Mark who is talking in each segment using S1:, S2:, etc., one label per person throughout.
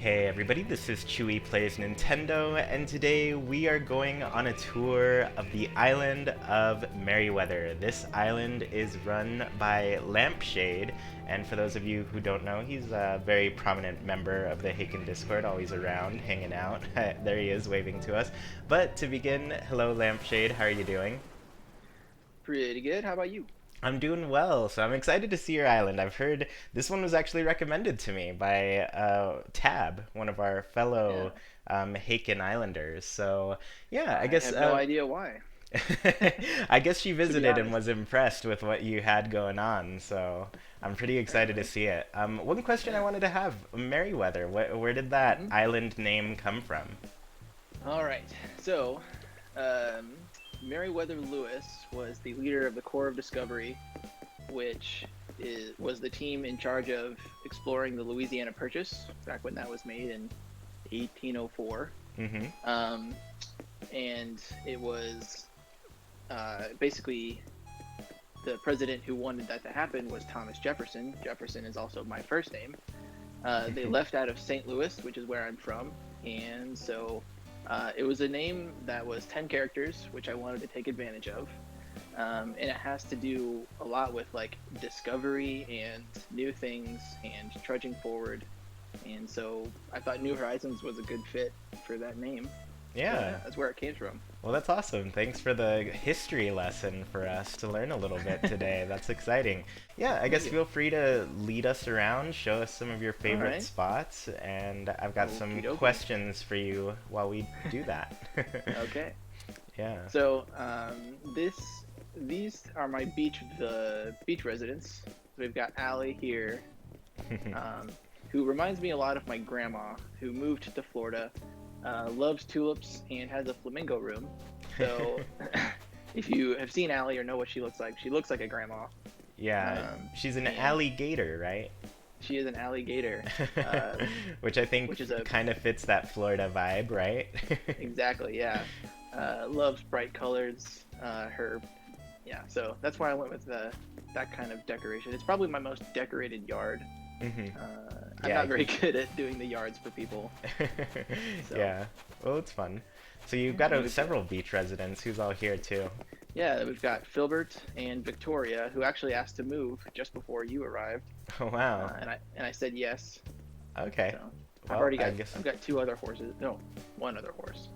S1: Hey everybody, this is Chewy Plays Nintendo, and today we are going on a tour of the island of Meriweather. This island is run by Lampshade, and for those of you who don't know, he's a very prominent member of the Haken Discord, always around, hanging out. There he is, waving to us. But to begin, hello Lampshade, how are you doing?
S2: Pretty good. How about you?
S1: I'm doing well, so I'm excited to see your island. I've heard this one was actually recommended to me by Tab, one of our fellow
S2: Yeah,
S1: Haken Islanders. So, yeah, I
S2: I
S1: guess
S2: have no idea why,
S1: I guess she
S2: to be
S1: visited and
S2: honest.
S1: was impressed with what you had going on. So, I'm pretty excited to
S2: Apparently.
S1: see it. One question I
S2: Yeah.
S1: wanted to have, Meriwether, where did that
S2: hmm
S1: island name come from?
S2: All right. So, um, Meriwether Lewis was the leader of the Corps of Discovery, which was the team in charge of exploring the Louisiana Purchase back when that was made in 1804.
S1: Mm-hmm.
S2: Um, and it was basically the president who wanted that to happen was Thomas Jefferson. Jefferson is also my first name. They left out of St. Louis, which is where I'm from, and so it was a name that was 10 characters, which I wanted to take advantage of. And it has to do a lot with like discovery and new things and trudging forward. And so I thought New Horizons was a good fit for that name. So
S1: Yeah.
S2: yeah, that's where it came from.
S1: Well, that's awesome. Thanks for the history lesson for us to learn a little bit today. That's exciting. Yeah, I
S2: Thank
S1: guess
S2: you.
S1: feel free to lead us around, show us some of your
S2: All
S1: favorite
S2: right.
S1: spots, and I've got
S2: Okie
S1: some
S2: dokie.
S1: questions for you while we do that.
S2: Okay.
S1: Yeah.
S2: So these are my beach residents. We've got Allie here, um, who reminds me a lot of my grandma, who moved to Florida, loves tulips and has a flamingo room. So if you have seen Allie or know what she looks like a grandma.
S1: Yeah, she's an
S2: And
S1: alligator, right?
S2: she is an alligator, uh,
S1: Which I think
S2: which is a
S1: kind of fits that Florida vibe, right?
S2: exactly, yeah. Loves bright colors. Her Yeah, so that's why I went with that kind of decoration. It's probably my most decorated yard.
S1: hmm
S2: I'm
S1: Yeah,
S2: not
S1: I
S2: very
S1: can.
S2: good at doing the yards for people. So,
S1: Yeah. Well, it's fun. So you've
S2: yeah,
S1: got
S2: and
S1: several beach residents who's all here too.
S2: we've got Filbert and Victoria, who actually asked to move just before you arrived,
S1: Oh, wow.
S2: and I said yes.
S1: Okay.
S2: So
S1: Well, I guess.
S2: I've got two other horses. No, one other horse.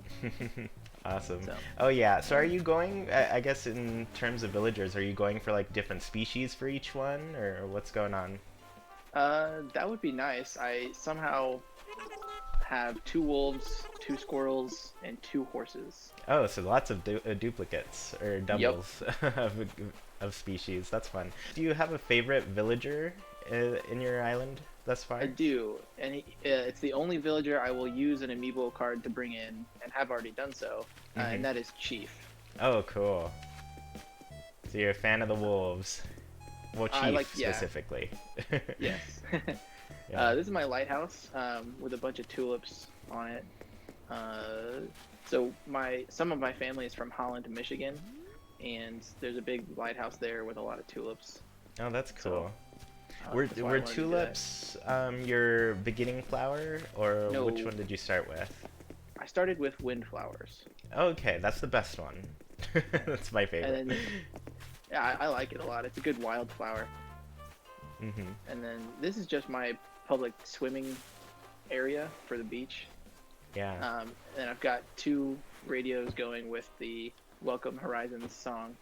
S1: Awesome.
S2: So,
S1: Oh, yeah. So are you going, I guess in terms of villagers, are you going for like different species for each one, or what's going on?
S2: that would be nice. I somehow have two wolves, two squirrels, and two horses.
S1: Oh, so lots of duplicates or
S2: Yep.
S1: doubles of species. That's fun. Do you have a favorite villager in your island thus
S2: I
S1: far?
S2: do, and it's the only villager I will use an amiibo card to bring in, and have already done so,
S1: Mm-hmm.
S2: and that is Chief.
S1: Oh, cool. So you're a fan of the wolves. Well,
S2: I like,
S1: chief
S2: yeah,
S1: specifically.
S2: yes.
S1: Yeah.
S2: This is my lighthouse with a bunch of tulips on it. Uh, so some of my family is from Holland, Michigan, and there's a big lighthouse there with a lot of tulips.
S1: Oh, that's
S2: So
S1: cool. Were
S2: that's why I
S1: were
S2: wanted to do that.
S1: tulips your beginning flower, or which
S2: No,
S1: one did you start with?
S2: I started with windflowers,
S1: Okay, that's the best one.
S2: yeah,
S1: That's my
S2: and
S1: favorite.
S2: then yeah, I like it a lot. It's a good wildflower.
S1: hmm
S2: And then this is just my public swimming area for the beach.
S1: Yeah.
S2: And I've got two radios going with the Welcome Horizons song.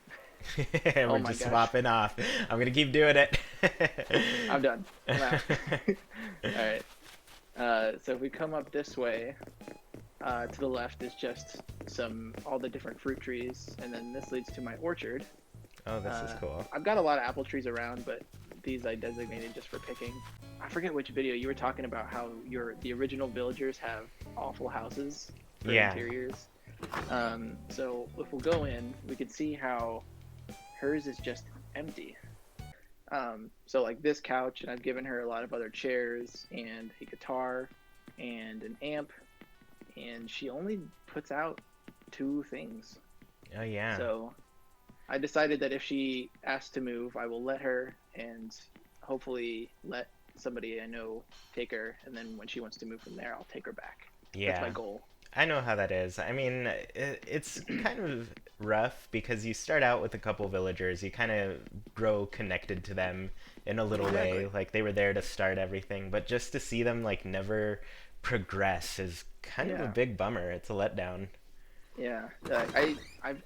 S2: Oh
S1: We're
S2: my
S1: just
S2: gosh,
S1: swapping off. I'm gonna keep doing it.
S2: I'm done. I'm out. All right. So if we come up this way, to the left is just all the different fruit trees, and then this leads to my orchard.
S1: Oh, this is cool.
S2: I've got a lot of apple trees around, but these I designated just for picking. I forget which video you were talking about how the original villagers have awful houses for
S1: Yeah.
S2: interiors. So if we'll go in, we could see how hers is just empty. So like this couch, and I've given her a lot of other chairs and a guitar and an amp, and she only puts out two things.
S1: Oh, yeah.
S2: So I decided that if she asks to move, I will let her, and hopefully let somebody I know take her, and then when she wants to move from there, I'll take her back. That's my
S1: Yeah.
S2: goal.
S1: I know how that is. I mean, it's kind of rough because you start out with a couple villagers, you kind of grow connected to them in a little way,
S2: Exactly.
S1: like they were there to start everything, but just to see them like never progress is kind of a
S2: Yeah.
S1: big bummer. It's a letdown.
S2: Yeah.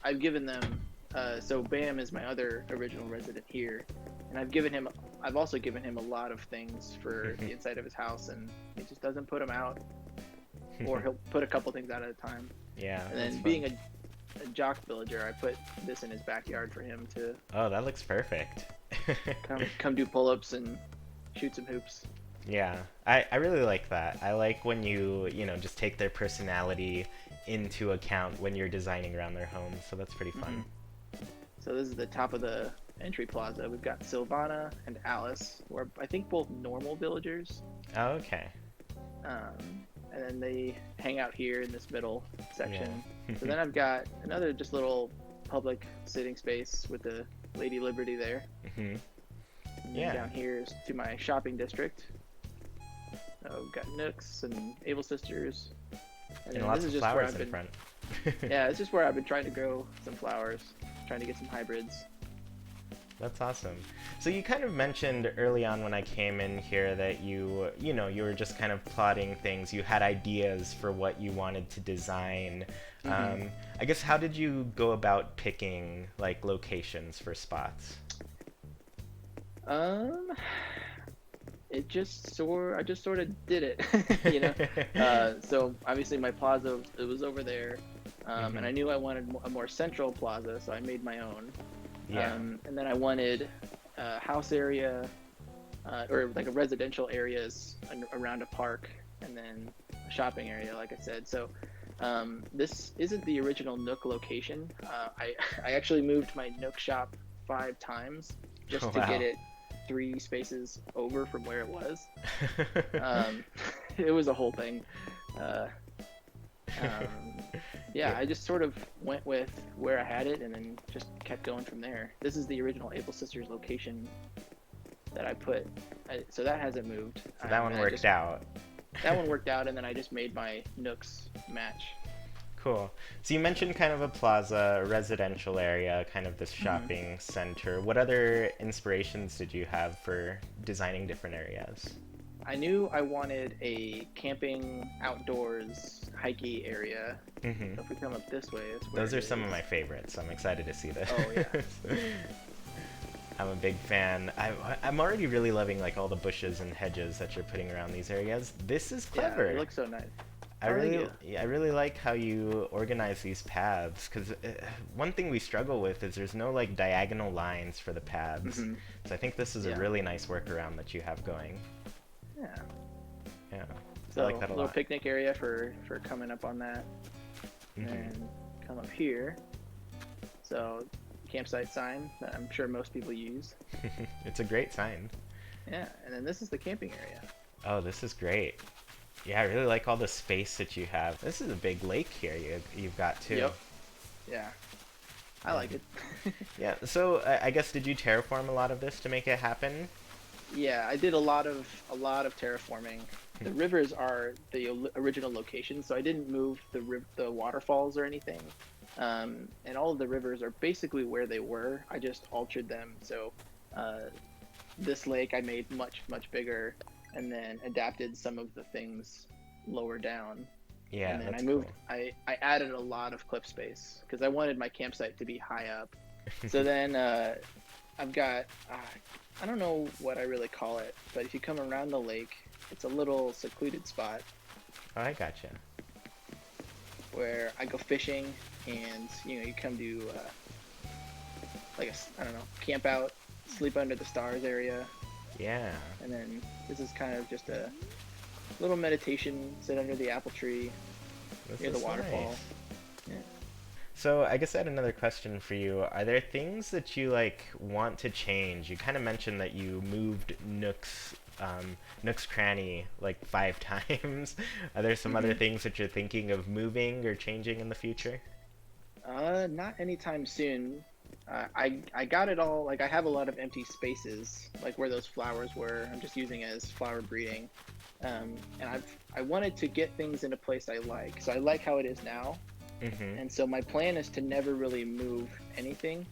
S2: I've given them. So Bam is my other original resident here, and I've also given him a lot of things for the inside of his house, and he just doesn't put them out, or he'll put a couple things out at a time.
S1: Yeah,
S2: And
S1: that's
S2: then
S1: fun.
S2: being a jock villager, I put this in his backyard for him to
S1: Oh, that looks perfect.
S2: come do pull-ups and shoot some hoops.
S1: Yeah, I really like that. I like when you know, just take their personality into account when you're designing around their home, so that's pretty
S2: Hmm.
S1: fun.
S2: So this is the top of the entry plaza. We've got Sylvana and Alice, who are I think both normal villagers.
S1: Oh, okay.
S2: And then they hang out here in this middle section.
S1: Yeah.
S2: So then I've got another just little public sitting space with the Lady Liberty there.
S1: Hmm.
S2: And then
S1: Yeah.
S2: down here is to my shopping district. We've got Nooks and Able Sisters. And
S1: And
S2: then
S1: lots
S2: this
S1: of
S2: is just where
S1: flowers
S2: I've
S1: in
S2: been.
S1: front.
S2: Yeah, it's just where I've been trying to grow some flowers, trying to get some hybrids.
S1: That's awesome. So you kind of mentioned early on when I came in here that you know, you were just kind of plotting things. You had ideas for what you wanted to design.
S2: Mm-hmm.
S1: I guess how did you go about picking like locations for spots?
S2: Um, I just sort of did it, you know. So obviously my plaza it was over there, and I
S1: Hmm.
S2: knew I wanted a more central plaza, so I made my own.
S1: Yeah.
S2: And then I wanted a house area, or like a residential areas around a park, and then a shopping area, like I said. So this isn't the original Nook location. I actually moved my Nook shop 5 times
S1: Oh,
S2: just to get
S1: wow.
S2: it 3 spaces over from where it was. Um, it was a whole thing. Uh, um, yeah,
S1: Yeah.
S2: I just sort of went with where I had it and then just kept going from there. This is the original Able Sisters location that I put. So that hasn't moved.
S1: So that one worked out.
S2: That one worked out, and then I just made my Nooks match.
S1: Cool. So you mentioned kind of a plaza, a residential area, kind of this
S2: Hmm.
S1: shopping center. What other inspirations did you have for designing different areas?
S2: I knew I wanted a camping, outdoors, hikey area.
S1: Hmm.
S2: So if we come up this way, that's where
S1: Those
S2: it
S1: are some of
S2: is.
S1: my favorites. So I'm excited to see this.
S2: Oh yeah,
S1: I'm a big fan. I'm already really loving like all the bushes and hedges that you're putting around these areas. This is
S2: yeah, they
S1: clever.
S2: look so nice.
S1: I
S2: Oh, thank
S1: really,
S2: you.
S1: yeah, I really like how you organize these paths because one thing we struggle with is there's no like diagonal lines for the paths.
S2: Hmm.
S1: So I think this is a
S2: Yeah,
S1: really nice workaround that you have going.
S2: yeah.
S1: Yeah, I like
S2: So
S1: that
S2: a
S1: a
S2: little
S1: lot.
S2: picnic area for coming up on that,
S1: Hmm.
S2: and come up here. So campsite sign that I'm sure most people use.
S1: It's a great sign.
S2: Yeah, and then this is the camping area.
S1: Oh, this is great. Yeah, I really like all the space that you have. This is a big lake here you've got too.
S2: Yep. Yeah, I
S1: Yeah.
S2: like it.
S1: Yeah. So I guess did you terraform a lot of this to make it happen?
S2: Yeah, I did a lot of terraforming. The rivers are the original location, so I didn't move the waterfalls or anything. And all of the rivers are basically where they were. I just altered them. So uh, this lake I made much bigger, and then adapted some of the things lower down.
S1: Yeah,
S2: And then
S1: that's cool.
S2: I added a lot of cliff space because I wanted my campsite to be high up. So then I've got I don't know what I really call it, but if you come around the lake, it's a little secluded spot
S1: Oh, I gotcha.
S2: where I go fishing, and you come to like I don't know, camp out, sleep under the stars area,
S1: Yeah,
S2: and then this is kind of just a little meditation, sit under the apple tree
S1: this
S2: near the
S1: is
S2: waterfall.
S1: nice.
S2: Yeah.
S1: So I guess I had another question for you. Are there things that you like want to change? You kind of mentioned that you moved Nook's Cranny like 5 times. Are there some other
S2: Hmm.
S1: things that you're thinking of moving or changing in the future?
S2: Not anytime soon. I got it all. Like I have a lot of empty spaces, like where those flowers were. I'm just using it as flower breeding. And I wanted to get things in a place I like. So I like how it is now.
S1: Mm-hmm.
S2: And so my plan is to never really move anything.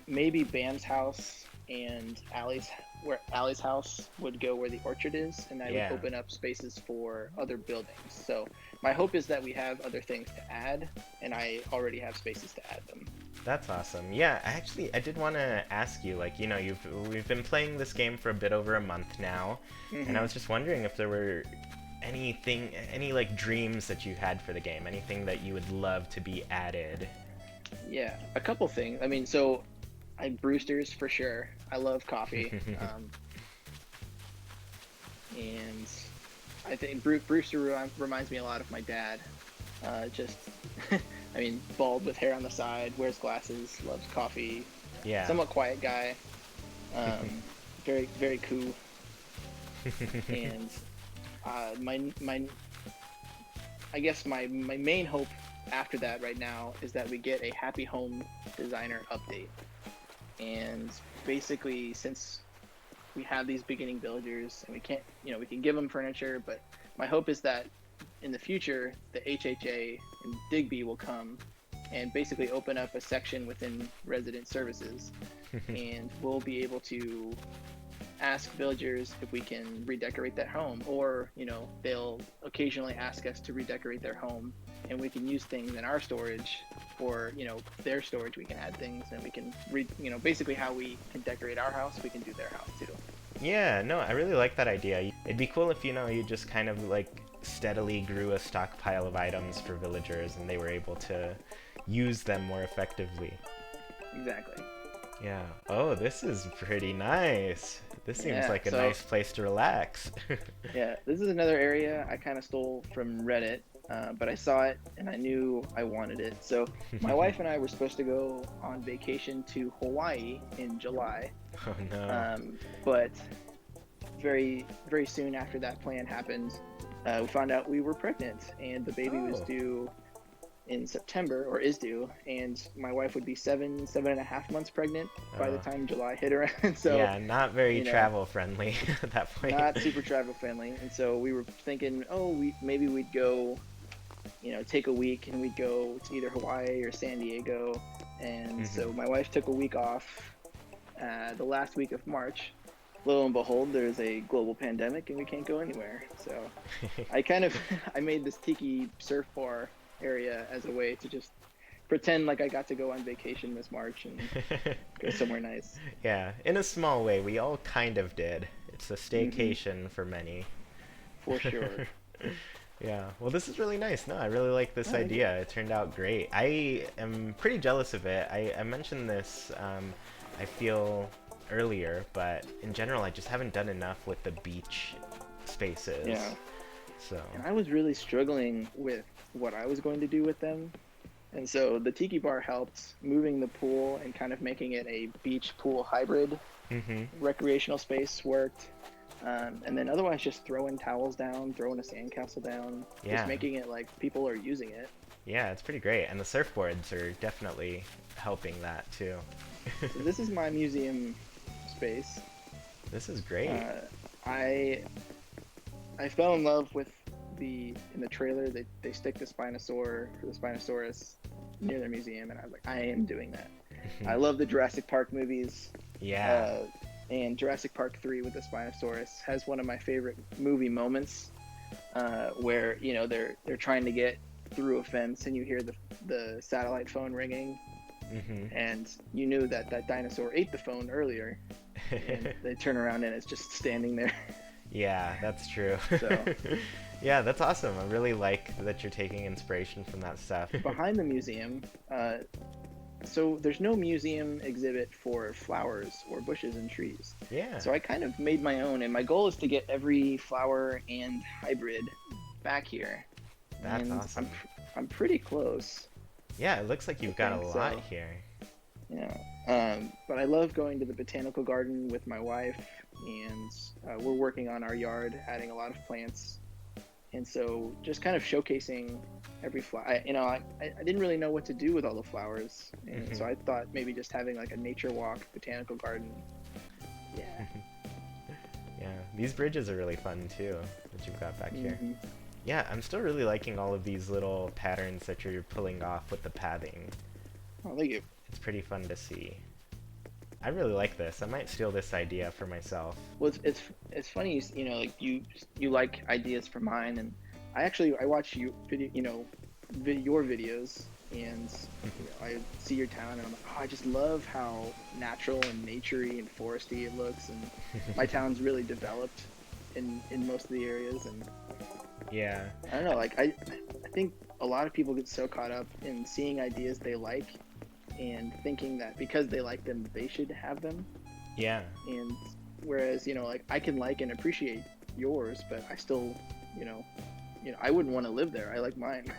S2: Maybe Bam's house and Allie's house would go where the orchard is, and I would
S1: Yeah.
S2: open up spaces for other buildings. So my hope is that we have other things to add, and I already have spaces to add them.
S1: That's awesome. Yeah, I did want to ask you, like, we've been playing this game for a bit over a month now, and I
S2: Hmm.
S1: was just wondering if there were any like dreams that you had for the game, anything that you would love to be added.
S2: Yeah, a couple things. I mean, so I Brewster's for sure. I love coffee, and I think Brewster reminds me a lot of my dad. Just, I mean, bald with hair on the side, wears glasses, loves coffee,
S1: Yeah.
S2: somewhat quiet guy, um, very very cool. And my I guess my main hope after that right now is that we get a Happy Home Designer update. And basically, since we have these beginning villagers and we can't, we can give them furniture, but my hope is that in the future, the HHA and Digby will come and basically open up a section within resident services, and we'll be able to ask villagers if we can redecorate their home, or they'll occasionally ask us to redecorate their home, and we can use things in our storage, or their storage. We can add things, and we can basically how we can decorate our house, we can do their house too.
S1: Yeah, no, I really like that idea. It'd be cool if, you just kind of like steadily grew a stockpile of items for villagers and they were able to use them more effectively.
S2: Exactly.
S1: Yeah. Oh, this is pretty nice. This seems
S2: Yeah,
S1: like a
S2: so
S1: nice place to relax.
S2: yeah, this is another area I kind of stole from Reddit, but I saw it and I knew I wanted it. So my wife and I were supposed to go on vacation to Hawaii in July,
S1: Oh no.
S2: but very very soon after that plan happened, we found out we were pregnant, and the baby was
S1: Oh.
S2: due in September, or is due, and my wife would be 7.5 months pregnant by the
S1: Uh,
S2: time July hit around. So
S1: yeah, not very
S2: you know,
S1: travel friendly at that point.
S2: not super travel friendly, and so we were thinking, oh, maybe we'd go, take a week and we'd go to either Hawaii or San Diego. And
S1: Hmm.
S2: so my wife took a week off, the last week of March. Lo and behold, there's a global pandemic and we can't go anywhere. So I kind of I made this tiki surf bar area as a way to just pretend like I got to go on vacation this March and go somewhere nice.
S1: Yeah, in a small way, we all kind of did. It's a
S2: Hmm.
S1: staycation for many.
S2: For sure.
S1: Yeah, well, this is really nice. No, I really like this
S2: Oh, thank you.
S1: idea. It turned out great. I am pretty jealous of it. I mentioned this, I feel, earlier, but in general, I just haven't done enough with the beach spaces.
S2: Yeah.
S1: So,
S2: And I was really struggling with what I was going to do with them. And so the tiki bar helped moving the pool and kind of making it a beach pool hybrid
S1: hmm,
S2: recreational space worked. And then otherwise, just throwing towels down, throwing a sandcastle down, just
S1: yeah,
S2: making it like people are using it.
S1: yeah, it's pretty great. And the surfboards are definitely helping that too.
S2: So this is my museum space.
S1: This is great.
S2: Uh, I I fell in love with in the trailer they stick the Spinosaurus near their museum, and I was like, I am doing that. I love the Jurassic Park movies,
S1: Yeah.
S2: uh, and Jurassic Park 3 with the Spinosaurus has one of my favorite movie moments, where they're trying to get through a fence and you hear the satellite phone ringing,
S1: Hmm.
S2: and you knew that that dinosaur ate the phone earlier, and they turn around and it's just standing there.
S1: Yeah, that's true.
S2: So
S1: Yeah, that's awesome. I really like that you're taking inspiration from that stuff.
S2: behind the museum, so there's no museum exhibit for flowers or bushes and trees.
S1: Yeah,
S2: So I kind of made my own, and my goal is to get every flower and hybrid back here.
S1: that's
S2: And
S1: awesome.
S2: I'm pretty close,
S1: Yeah, it looks like
S2: I
S1: you've got a
S2: think
S1: lot
S2: so.
S1: here.
S2: Yeah. But I love going to the botanical garden with my wife, and we're working on our yard, adding a lot of plants. And so just kind of showcasing every flower. I didn't really know what to do with all the flowers, and so I thought maybe just having like a nature walk, botanical garden. Yeah.
S1: Yeah, these bridges are really fun too that you've got back here.
S2: Hmm.
S1: Yeah, I'm still really liking all of these little patterns that you're pulling off with the pathing.
S2: Oh, thank you.
S1: It's pretty fun to see. I really like this. I might steal this idea for myself.
S2: Well, it's funny, like you like ideas from mine, and I watch you video, your videos, and I see your town, and I'm like, oh, I just love how natural and naturey and foresty it looks, and my town's really developed in most of the areas, and
S1: Yeah.
S2: I don't know, like I think a lot of people get so caught up in seeing ideas they like and thinking that because they like them, they should have them.
S1: Yeah.
S2: And whereas, like I can like and appreciate yours, but I still, I wouldn't want to live there. I like mine.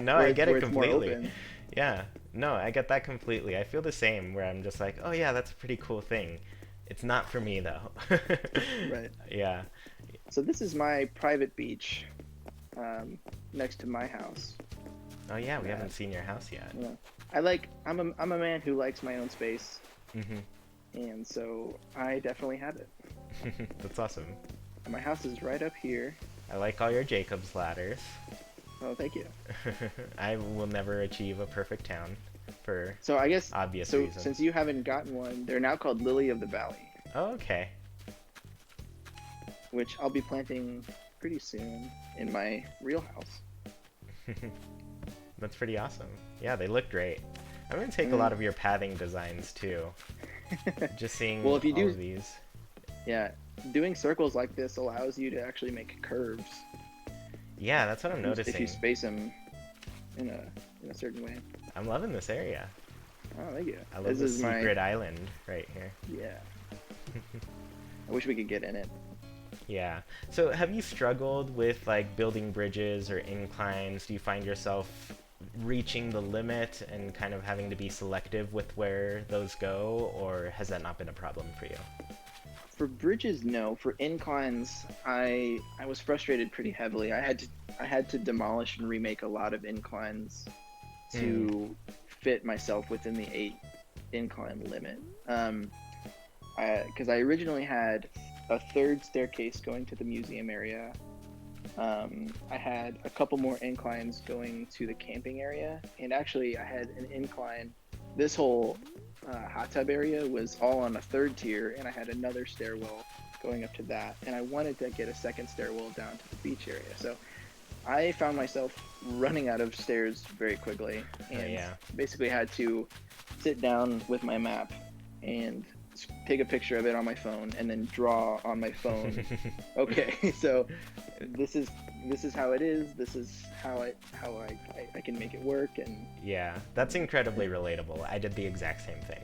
S1: No, I get it
S2: it's more
S1: completely.
S2: open.
S1: Yeah. No, I get that completely. I feel the same where I'm just like, oh yeah, that's a pretty cool thing. It's not for me though.
S2: Right.
S1: Yeah.
S2: So this is my private beach, next to my house.
S1: Oh yeah, we haven't seen your house yet.
S2: Yeah. I'm a man who likes my own space, and so I definitely have it.
S1: That's awesome.
S2: My house is right up here.
S1: I like all your Jacob's ladders.
S2: Oh, thank you.
S1: I will never achieve a perfect town for
S2: So I guess
S1: obvious
S2: so.
S1: reasons.
S2: Since you haven't gotten one, they're now called Lily of the Valley,
S1: Oh, okay.
S2: which I'll be planting pretty soon in my real house.
S1: That's pretty awesome. Yeah, they look great. I'm gonna take a lot of your pathing designs too. Just seeing
S2: Well, if you
S1: all
S2: do-
S1: of these.
S2: Yeah, doing circles like this allows you to actually make curves.
S1: Yeah, that's what I'm
S2: If you
S1: noticing.
S2: space them in a certain way.
S1: I'm loving this area.
S2: Oh, thank you.
S1: I love this secret island right here.
S2: Yeah. I wish we could get in it.
S1: Yeah. So have you struggled with like building bridges or inclines? Do you find yourself reaching the limit and kind of having to be selective with where those go, or has that not been a problem for you?
S2: For bridges, no. For inclines, I was frustrated pretty heavily. I had to demolish and remake a lot of inclines to fit myself within the 8 incline limit. Because I originally had a third staircase going to the museum area. I had a couple more inclines going to the camping area, and actually I had an incline. This whole hot tub area was all on a 3rd tier, and I had another stairwell going up to that, and I wanted to get a second stairwell down to the beach area. So I found myself running out of stairs very quickly, and basically had to sit down with my map and take a picture of it on my phone and then draw on my phone. Okay, so this is how it is. This is how I can make it work. And
S1: yeah, that's incredibly relatable. I did the exact same thing,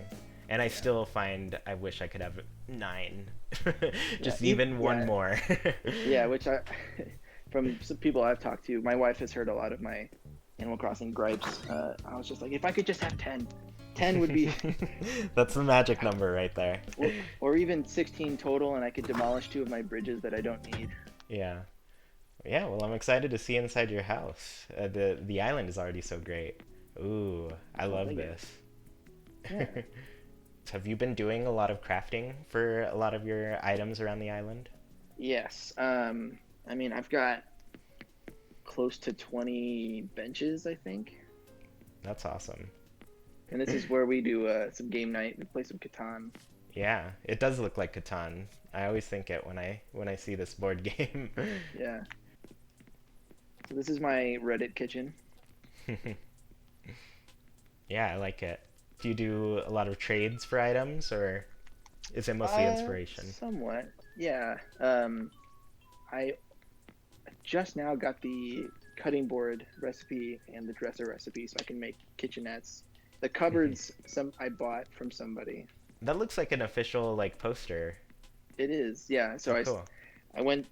S1: and I still find I wish I could have 9, just even one more.
S2: Yeah, which from some people I've talked to, my wife has heard a lot of my Animal Crossing gripes. I was just like, if I could just have 10. 10 would be
S1: that's the magic number right there.
S2: or even 16 total, and I could demolish 2 of my bridges that I don't need.
S1: Yeah, well, I'm excited to see inside your house. The island is already so great. Ooh, I love this.
S2: Yeah.
S1: Have you been doing a lot of crafting for a lot of your items around the island?
S2: Yes. I mean, I've got close to 20 benches, I think.
S1: That's awesome.
S2: And this is where we do some game night. We play some Catan.
S1: Yeah, it does look like Catan. I always think it when I see this board game.
S2: Yeah. So this is my Reddit kitchen.
S1: Yeah, I like it. Do you do a lot of trades for items, or is it mostly inspiration?
S2: Somewhat. Yeah. I just now got the cutting board recipe and the dresser recipe, so I can make kitchenettes. The cupboards I bought from somebody.
S1: That looks like an official like poster.
S2: It is, yeah. So
S1: cool.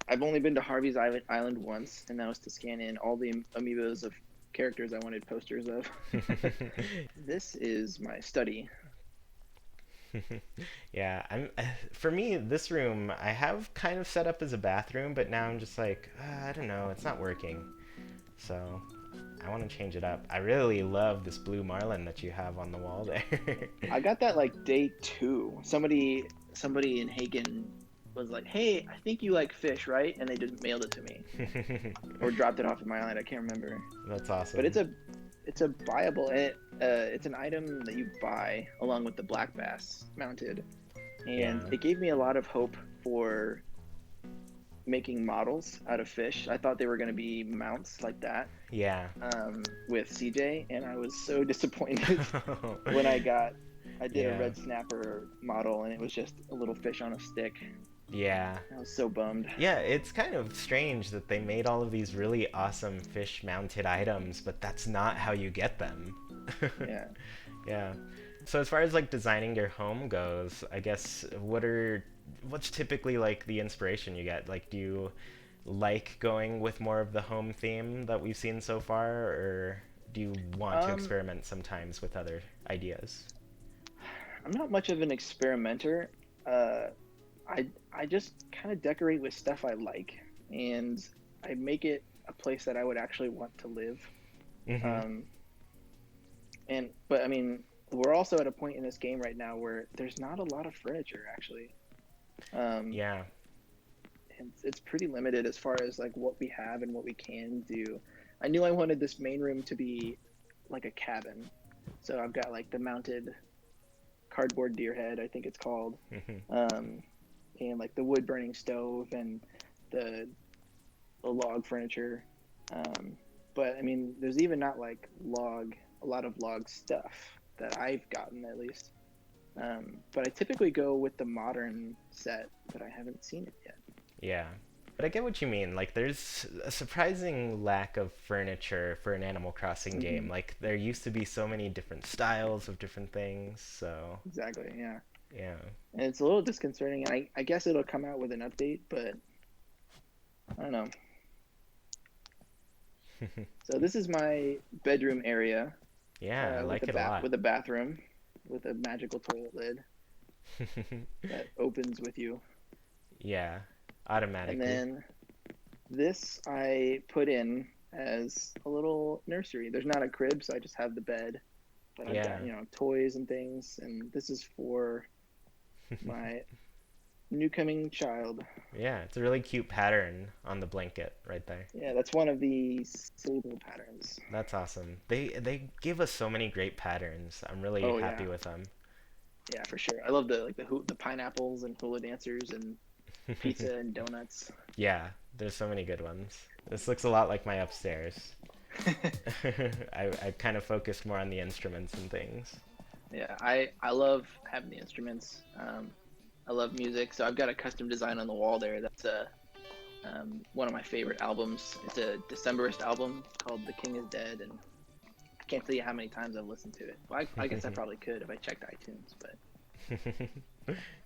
S2: I've only been to Harvey's Island once, and that was to scan in all the amiibos of characters I wanted posters of. This is my study.
S1: Yeah, I'm for me this room I have kind of set up as a bathroom, but now I'm just like, I don't know, it's not working. So I want to change it up. I really love this blue marlin that you have on the wall there.
S2: I got that like day two. Somebody in Haken was like, "Hey, I think you like fish, right?" And they just mailed it to me or dropped it off at my island. I can't remember.
S1: That's
S2: But
S1: awesome.
S2: it's a buyable, and it's an item that you buy along with the black bass mounted,
S1: Yeah.
S2: and it gave me a lot of hope for making models out of fish. I thought they were going to be mounts like that,
S1: Yeah.
S2: with CJ, and I was so disappointed when I did a
S1: Yeah.
S2: red snapper model, and it was just a little fish on a stick.
S1: Yeah.
S2: I was so bummed.
S1: Yeah, it's kind of strange that they made all of these really awesome fish mounted items, but that's not how you get them.
S2: Yeah.
S1: Yeah. So as far as like designing your home goes, I guess what's typically like the inspiration you get? Like do you like going with more of the home theme that we've seen so far, or do you want to
S2: Um,
S1: experiment sometimes with other ideas?
S2: I'm not much of an experimenter. Uh, I just kind of decorate with stuff I like, and I make it a place that I would actually want to live.
S1: Mm-hmm.
S2: Um, but I mean, we're also at a point in this game right now where there's not a lot of furniture actually. Um,
S1: Yeah.
S2: and it's pretty limited as far as like what we have and what we can do. I knew I wanted this main room to be like a cabin, so I've got like the mounted cardboard deer head, I think it's called, um, and like the wood burning stove and the the log furniture. Um, but I mean, there's even not like a lot of log stuff that I've gotten at least. But I typically go with the modern set, but I haven't seen it yet.
S1: Yeah. But I get what you mean. Like, there's a surprising lack of furniture for an Animal Crossing game.
S2: Hmm.
S1: Like, there used to be so many different styles of different things. So,
S2: Exactly, yeah.
S1: yeah.
S2: And it's a little disconcerting. And I guess it'll come out with an update, but I don't know. So this is my bedroom area,
S1: Yeah, I like it a lot.
S2: with a bathroom with a magical toilet lid that opens with you.
S1: Yeah,
S2: And
S1: automatically.
S2: then this I put in as a little nursery. There's not a crib, so I just have the bed. But I've
S1: Yeah.
S2: got, toys and things, and this is for my new coming child.
S1: Yeah, it's a really cute pattern on the blanket right there.
S2: Yeah, that's one of the sable patterns.
S1: That's awesome. They give us so many great patterns. I'm really
S2: Oh
S1: happy
S2: yeah,
S1: with them.
S2: yeah for sure. I love the pineapples and hula dancers and pizza and donuts.
S1: Yeah, there's so many good ones. This looks a lot like my upstairs. I kind of focused more on the instruments and things.
S2: Yeah, I love having the instruments. I love music, so I've got a custom design on the wall there. That's one of my favorite albums. It's a Decemberist album called "The King Is Dead," and I can't tell you how many times I've listened to it. Well, I guess I probably could if I checked iTunes, but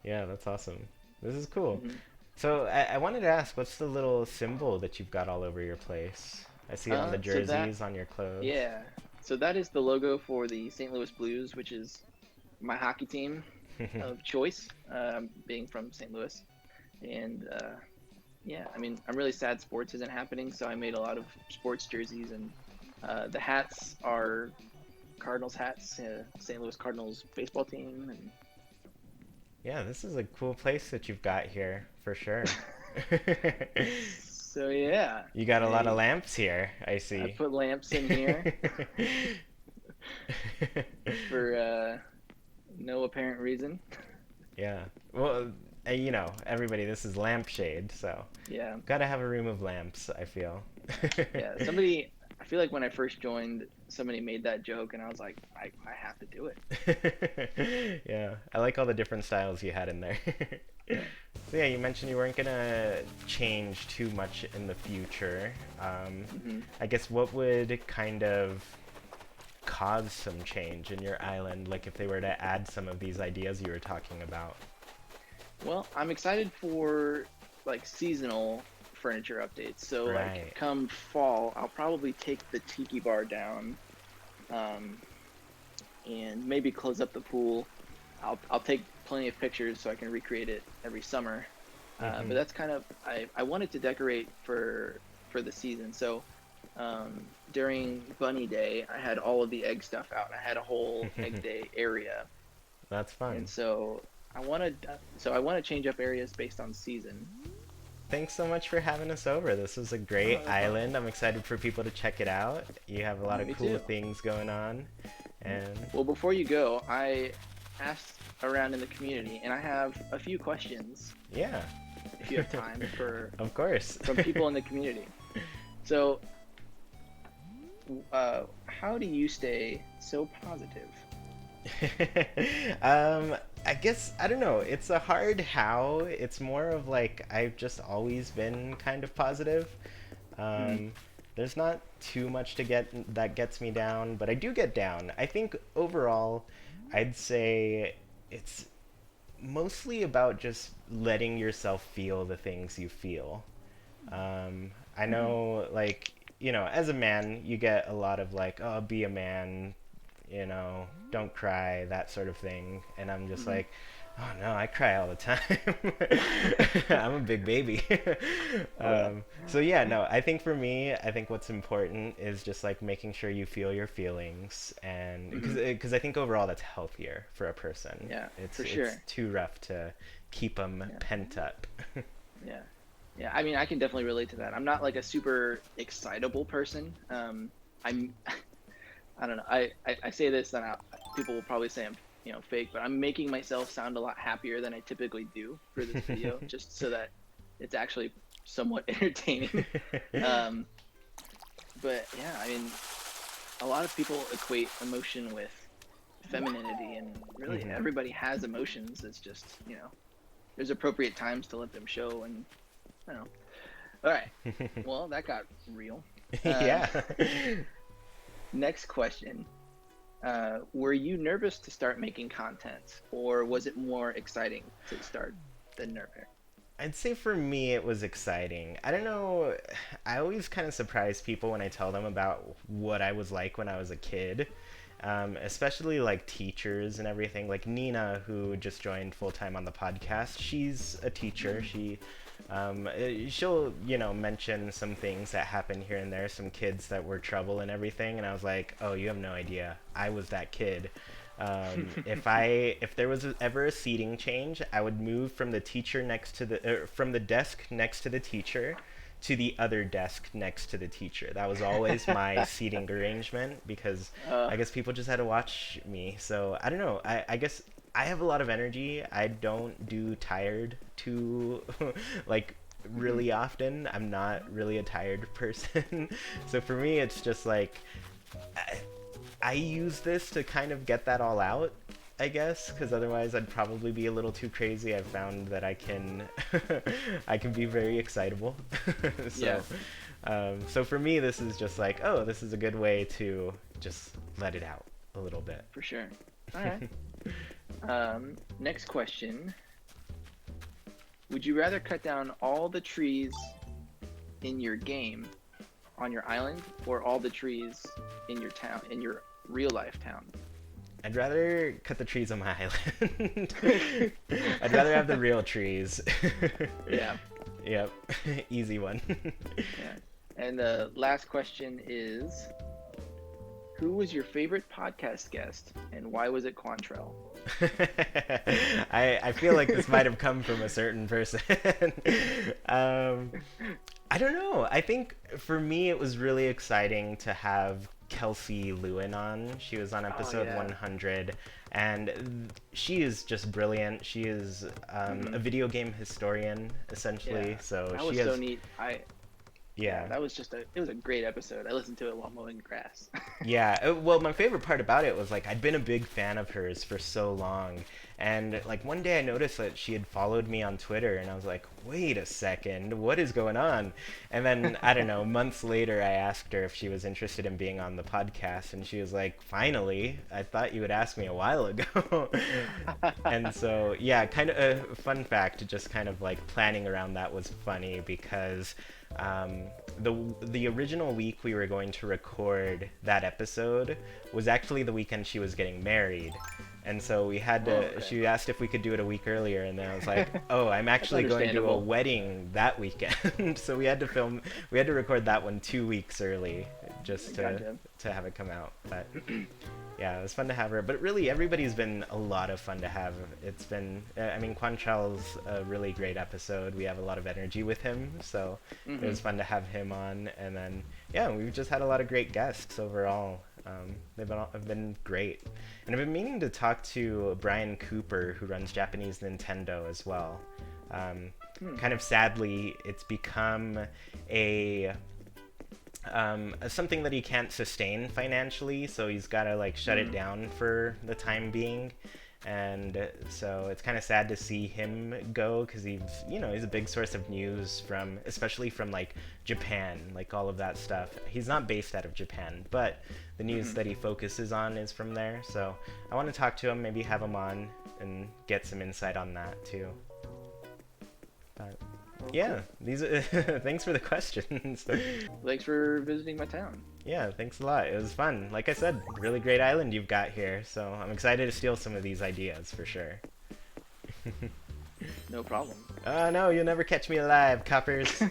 S1: Yeah, that's awesome. This is cool.
S2: mhm.
S1: So I wanted to ask, what's the little symbol that you've got all over your place? I see it on the
S2: So that
S1: jerseys, on your clothes.
S2: yeah, so that is the logo for the St. Louis Blues, which is my hockey team of choice, being from St. Louis, and yeah, I mean, I'm really sad sports isn't happening, so I made a lot of sports jerseys, and the hats are Cardinals hats, St. Louis Cardinals baseball team,
S1: Yeah, this is a cool place that you've got here, for sure.
S2: so yeah,
S1: You got a lot of
S2: I
S1: lamps here, I
S2: I
S1: see.
S2: put lamps in here for no apparent reason.
S1: Yeah. Well, everybody, this is lampshade, so
S2: Yeah,
S1: gotta have a room of lamps, I feel.
S2: yeah. I feel like when I first joined, somebody made that joke, and I was like, I have to do it.
S1: Yeah, I like all the different styles you had in there.
S2: Yeah.
S1: So yeah, you mentioned you weren't gonna change too much in the future.
S2: Hmm.
S1: I guess what would kind of cause some change in your island, like if they were to add some of these ideas you were talking about?
S2: Well, I'm excited for like seasonal furniture updates. So like
S1: Right.
S2: come fall, I'll probably take the tiki bar down, um, and maybe close up the pool. I'll take plenty of pictures so I can recreate it every summer. But
S1: Hmm.
S2: that's kind of I wanted to decorate for the season. So during Bunny Day, I had all of the egg stuff out. I had a whole Egg Day area,
S1: That's
S2: and
S1: fun.
S2: I want to change up areas based on season.
S1: Thanks so much for having us over. This was a great
S2: Oh, no problem.
S1: island. I'm excited for people to check it out. You have a lot
S2: Oh,
S1: of
S2: me
S1: cool
S2: too.
S1: things going on. And
S2: Well, before you go, I asked around in the community, and I have a few questions
S1: yeah,
S2: if you have time for
S1: of course.
S2: from people in the community. So, how do you stay so positive?
S1: I guess I don't know. It's a hard how. It's more of like I've just always been kind of positive.
S2: Mm-hmm.
S1: Um, there's not too much to get that gets me down, but I do get down. I think overall, I'd say it's mostly about just letting yourself feel the things you feel. I
S2: Mm-hmm.
S1: know, like, as a man, you get a lot of like, oh, be a man, don't cry, that sort of thing. And I'm just
S2: Mm-hmm.
S1: like, oh no, I cry all the time. I'm a big baby.
S2: Oh yeah.
S1: So yeah, no, I think for me, I think what's important is just like making sure you feel your feelings, and
S2: Mm-hmm.
S1: because I think overall that's healthier for a person.
S2: Yeah, for
S1: It's
S2: sure.
S1: too rough to keep them
S2: Yeah,
S1: pent up.
S2: yeah, yeah. I mean, I can definitely relate to that. I'm not like a super excitable person. I'm I don't know. I say this, and people will probably say I'm fake, but I'm making myself sound a lot happier than I typically do for this video, just so that it's actually somewhat entertaining. Um, but yeah, I mean, a lot of people equate emotion with femininity, and really
S1: Hmm.
S2: everybody has emotions. It's just there's appropriate times to let them show, and I don't know. All right, well that got real. Um,
S1: Yeah.
S2: Next question. Were you nervous to start making content, or was it more exciting to start than nervous?
S1: I'd say for me it was exciting. I don't know. I always kind of surprise people when I tell them about what I was like when I was a kid, especially like teachers and everything. Like Nina, who just joined full time on the podcast, she's a teacher. She'll mention some things that happen here and there, some kids that were trouble and everything, and I was like, oh, you have no idea. I was that kid. If there was ever a seating change, I would move from the teacher next to from the desk next to the teacher to the other desk next to the teacher. That was always my seating arrangement because
S2: uh,
S1: I guess people just had to watch me. So I don't know. I guess I have a lot of energy. I don't do tired too like
S2: mhm.
S1: really often. I'm not really a tired person. So for me, it's just like I use this to kind of get that all out, I guess, because otherwise I'd probably be a little too crazy. I've found that I can, I can be very excitable.
S2: Yeah,
S1: So for me, this is just like, oh, this is a good way to just let it out a little bit.
S2: for sure. All right. Next question. Would you rather cut down all the trees in your game on your island, or all the trees in your town, in your real life town?
S1: I'd rather cut the trees on my island. I'd rather have the real trees.
S2: Yeah,
S1: Yep, easy one.
S2: yeah. And the last question is, who was your favorite podcast guest, and why was it Quantrell?
S1: I feel like this might have come from a certain person. um, I don't know. I think for me it was really exciting to have Kelsey Lewin on. She was on
S2: Oh
S1: episode
S2: yeah.
S1: 100, and she is just brilliant. She is
S2: Hmm.
S1: a video game historian
S2: Yeah,
S1: essentially, so
S2: that
S1: she
S2: was so
S1: has
S2: neat. Yeah,
S1: yeah.
S2: that was it was a great episode. I listened to it while mowing grass.
S1: Yeah, well, my favorite part about it was like I'd been a big fan of hers for so long, and like one day I noticed that she had followed me on Twitter, and I was like, wait a second, what is going on? And then I don't know, months later, I asked her if she was interested in being on the podcast, and she was like, finally, I thought you would ask me a while ago. And so, yeah, kind of a fun fact, just kind of like planning around that was funny because um, the original week we were going to record that episode was actually the weekend she was getting married. And so we had
S2: Oh,
S1: to.
S2: okay.
S1: She asked if we could do it a week earlier, and then I was like, "Oh, I'm
S2: That's
S1: actually going to a
S2: understandable.
S1: wedding that weekend." So we had to film. We had to record that one 2 weeks early, just
S2: Gotcha.
S1: to have it come out. But yeah, it was fun to have her. But really, everybody's been a lot of fun to have. It's been. I mean, Quanchal's a really great episode. We have a lot of energy with him, so it was fun to have him on. And then yeah, we've just had a lot of great guests overall. Have been great. And I've been meaning to talk to Brian Cooper, who runs Japanese Nintendo as well. Kind of sadly, it's become a something that he can't sustain financially, so he's got to like shut it down for the time being. And so it's kind of sad to see him go, because he's a big source of news from, especially from like Japan, like all of that stuff. He's not based out of Japan, but the news that he focuses on is from there. So I want to talk to him, maybe have him on and get some insight on that too. But yeah, thanks for the questions.
S2: Thanks for visiting my town.
S1: Yeah, thanks a lot. It was fun. Like I said, really great island you've got here, so I'm excited to steal some of these ideas for sure.
S2: No problem.
S1: No, you'll never catch me alive, coppers.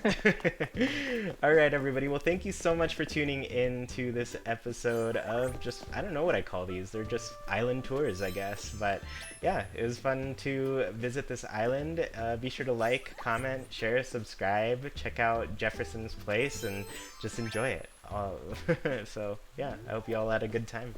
S1: Alright, everybody. Well, thank you so much for tuning in to this episode of I don't know what I call these. They're just island tours, I guess. But yeah, it was fun to visit this island. Be sure to like, comment, share, subscribe, check out Jefferson's place, and just enjoy it. So yeah, I hope you all had a good time.